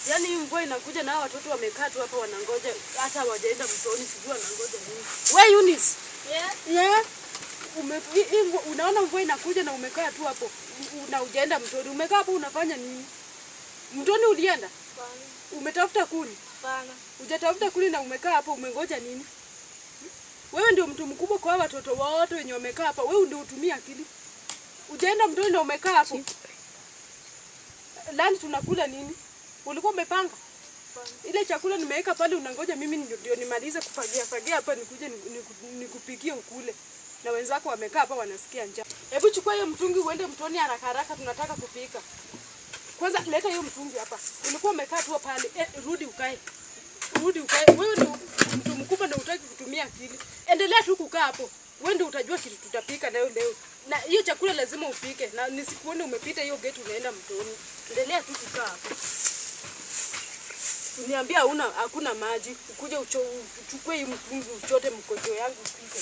Yaani hii mvua inakuja na watoto wamekaa tu hapa wanangoja, hata hawajaenda mtoni, sijui wanangoja nini. Wewe Eunice. Yeah. Unaona mvua inakuja na umekaa tu hapo. Na hujaenda mtoni. Umekaa hapo unafanya nini? Mtoni ulienda? Hapana. Umetafuta kuni? Hapana. Hujatafuta kuni na umekaa hapo umengoja nini? Wewe ndio mtu mkubwa kwa watoto wote wenye wamekaa hapa. Wewe ndio utumia akili. Hujaenda mtoni na umekaa hapo. Lani tunakula nini? Ulikuwa umepanga? Ile chakula nimeweka pale unangoja mimi ndio nimalize kufagia hapa nikuje nikupikie ukule. Na wenzako wamekaa hapa wanasikia njaa. Hebu chukua hiyo mtungi uende mtoni haraka tunataka kupika. Kwanza leta hiyo mtungi hapa. Ulikuwa umekaa tu pale. Rudi ukae. Wewe ndio mtu mkubwa na hutaki kutumia akili. Endelea tu kukaa hapo. Wewe ndio utajua kitu tutapika leo. Na hiyo chakula lazima upike. Na nisikuone umepita hiyo gate unaenda mtoni. Endelea tu kukaa hapo. Uniambia hakuna maji. Ukuje uchukue hii mtungi uchote mkojo yangu upike.